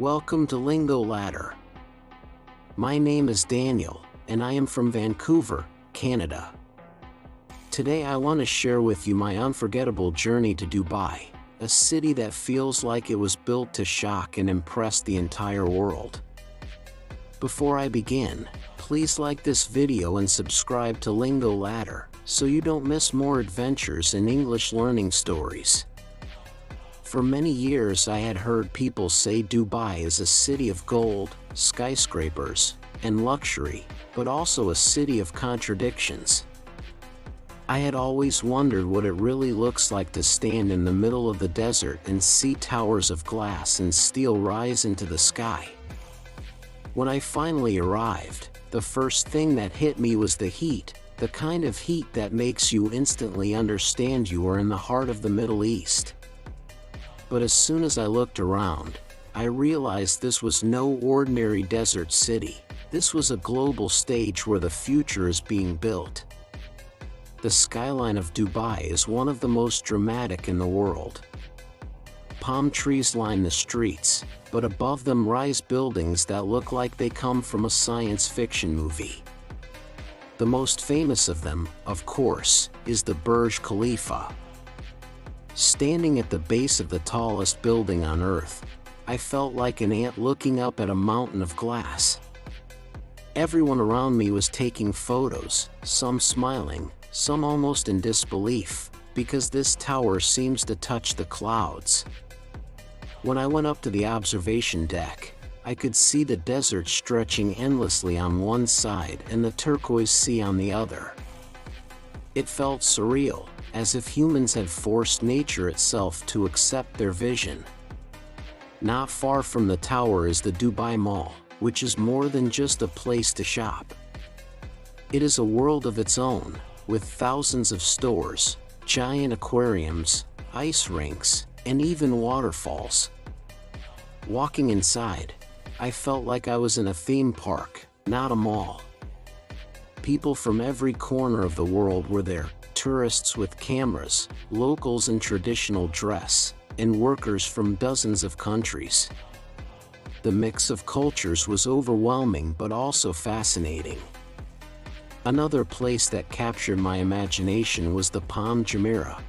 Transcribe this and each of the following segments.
Welcome to Lingo Ladder. My name is Daniel, and I am from Vancouver, Canada. Today I want to share with you my unforgettable journey to Dubai, a city that feels like it was built to shock and impress the entire world. Before I begin, please like this video and subscribe to Lingo Ladder, so you don't miss more adventures and English learning stories. For many years I had heard people say Dubai is a city of gold, skyscrapers, and luxury, but also a city of contradictions. I had always wondered what it really looks like to stand in the middle of the desert and see towers of glass and steel rise into the sky. When I finally arrived, the first thing that hit me was the heat, the kind of heat that makes you instantly understand you are in the heart of the Middle East. But as soon as I looked around, I realized this was no ordinary desert city. This was a global stage where the future is being built. The skyline of Dubai is one of the most dramatic in the world. Palm trees line the streets, but above them rise buildings that look like they come from a science fiction movie. The most famous of them, of course, is the Burj Khalifa. Standing at the base of the tallest building on Earth, I felt like an ant looking up at a mountain of glass. Everyone around me was taking photos, some smiling, some almost in disbelief, because this tower seems to touch the clouds. When I went up to the observation deck, I could see the desert stretching endlessly on one side and the turquoise sea on the other. It felt surreal, as if humans had forced nature itself to accept their vision. Not far from the tower is the Dubai Mall, which is more than just a place to shop. It is a world of its own, with thousands of stores, giant aquariums, ice rinks, and even waterfalls. Walking inside, I felt like I was in a theme park, not a mall. People from every corner of the world were there. Tourists with cameras, locals in traditional dress, and workers from dozens of countries. The mix of cultures was overwhelming but also fascinating. Another place that captured my imagination was the Palm Jumeirah.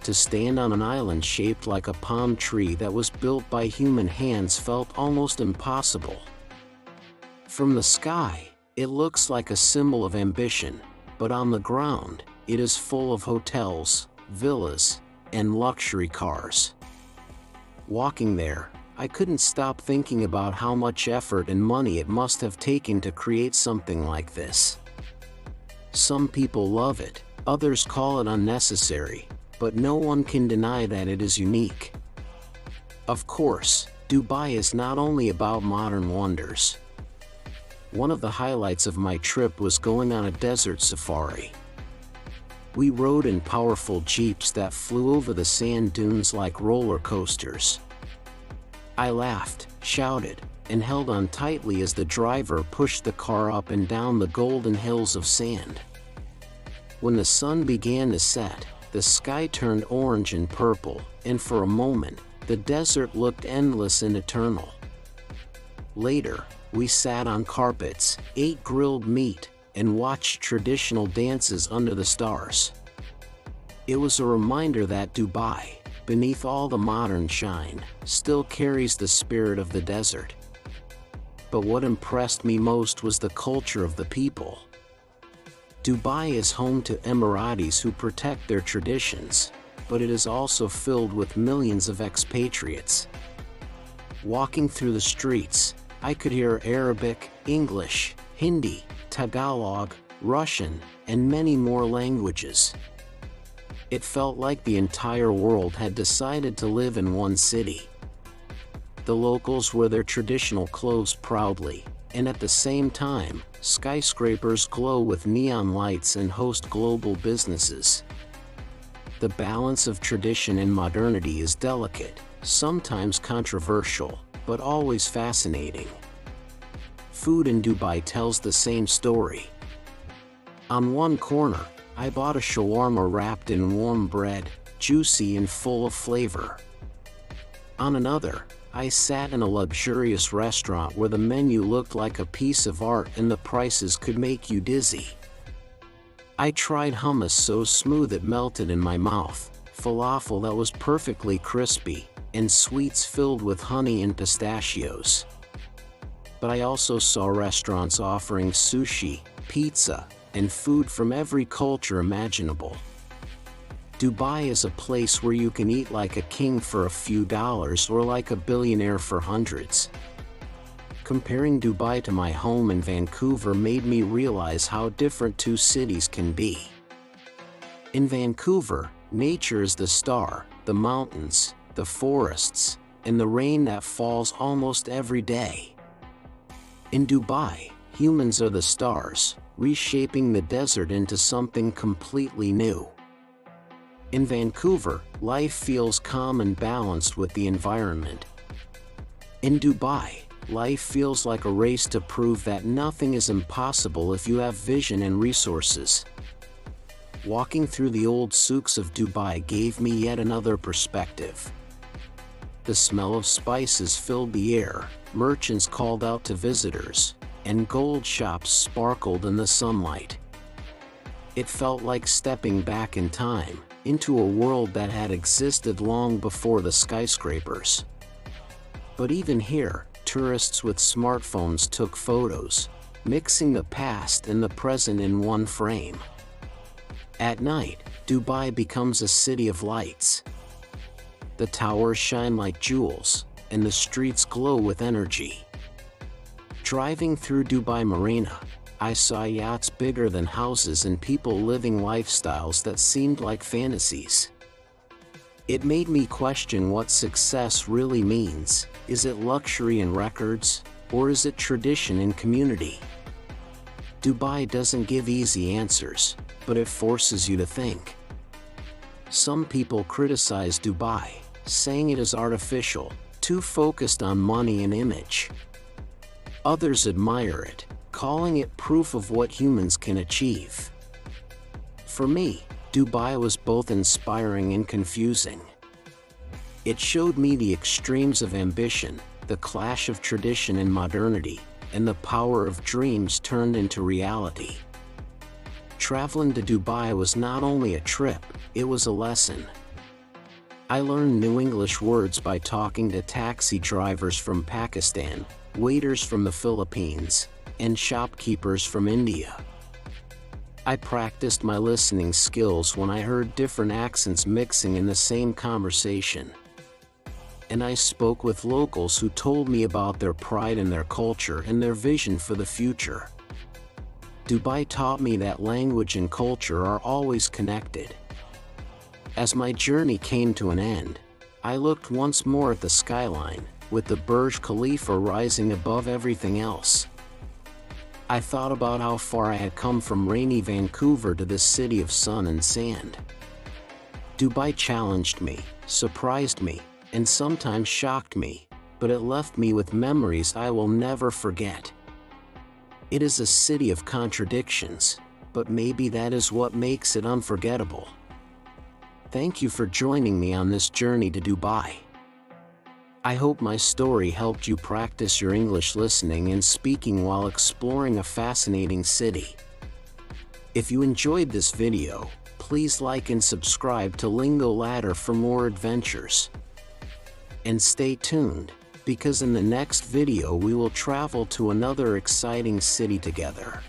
To stand on an island shaped like a palm tree that was built by human hands felt almost impossible. From the sky, it looks like a symbol of ambition, but on the ground, it is full of hotels, villas, and luxury cars. Walking there, I couldn't stop thinking about how much effort and money it must have taken to create something like this. Some people love it, others call it unnecessary, but no one can deny that it is unique. Of course, Dubai is not only about modern wonders. One of the highlights of my trip was going on a desert safari. We rode in powerful jeeps that flew over the sand dunes like roller coasters. I laughed, shouted, and held on tightly as the driver pushed the car up and down the golden hills of sand. When the sun began to set, the sky turned orange and purple, and for a moment, the desert looked endless and eternal. Later, we sat on carpets, ate grilled meat, and watched traditional dances under the stars. It was a reminder that Dubai, beneath all the modern shine, still carries the spirit of the desert. But what impressed me most was the culture of the people. Dubai is home to Emiratis who protect their traditions, but it is also filled with millions of expatriates. Walking through the streets, I could hear Arabic, English, Hindi, Tagalog, Russian, and many more languages. It felt like the entire world had decided to live in one city. The locals wear their traditional clothes proudly, and at the same time, skyscrapers glow with neon lights and host global businesses. The balance of tradition and modernity is delicate, sometimes controversial, but always fascinating. Food in Dubai tells the same story. On one corner, I bought a shawarma wrapped in warm bread, juicy and full of flavor. On another, I sat in a luxurious restaurant where the menu looked like a piece of art and the prices could make you dizzy. I tried hummus so smooth it melted in my mouth, falafel that was perfectly crispy, and sweets filled with honey and pistachios. But I also saw restaurants offering sushi, pizza, and food from every culture imaginable. Dubai is a place where you can eat like a king for a few dollars or like a billionaire for hundreds. Comparing Dubai to my home in Vancouver made me realize how different two cities can be. In Vancouver, nature is the star, the mountains, the forests, and the rain that falls almost every day. In Dubai, humans are the stars, reshaping the desert into something completely new. In Vancouver, life feels calm and balanced with the environment. In Dubai, life feels like a race to prove that nothing is impossible if you have vision and resources. Walking through the old souks of Dubai gave me yet another perspective. The smell of spices filled the air, merchants called out to visitors, and gold shops sparkled in the sunlight. It felt like stepping back in time, into a world that had existed long before the skyscrapers. But even here, tourists with smartphones took photos, mixing the past and the present in one frame. At night, Dubai becomes a city of lights. The towers shine like jewels, and the streets glow with energy. Driving through Dubai Marina, I saw yachts bigger than houses and people living lifestyles that seemed like fantasies. It made me question what success really means. Is it luxury and records, or is it tradition and community? Dubai doesn't give easy answers, but it forces you to think. Some people criticize Dubai, saying it is artificial, too focused on money and image. Others admire it, calling it proof of what humans can achieve. For me, Dubai was both inspiring and confusing. It showed me the extremes of ambition, the clash of tradition and modernity, and the power of dreams turned into reality. Traveling to Dubai was not only a trip, it was a lesson. I learned new English words by talking to taxi drivers from Pakistan, waiters from the Philippines, and shopkeepers from India. I practiced my listening skills when I heard different accents mixing in the same conversation. And I spoke with locals who told me about their pride in their culture and their vision for the future. Dubai taught me that language and culture are always connected. As my journey came to an end, I looked once more at the skyline, with the Burj Khalifa rising above everything else. I thought about how far I had come from rainy Vancouver to this city of sun and sand. Dubai challenged me, surprised me, and sometimes shocked me, but it left me with memories I will never forget. It is a city of contradictions, but maybe that is what makes it unforgettable. Thank you for joining me on this journey to Dubai. I hope my story helped you practice your English listening and speaking while exploring a fascinating city. If you enjoyed this video, please like and subscribe to Lingo Ladder for more adventures. And stay tuned, because in the next video we will travel to another exciting city together.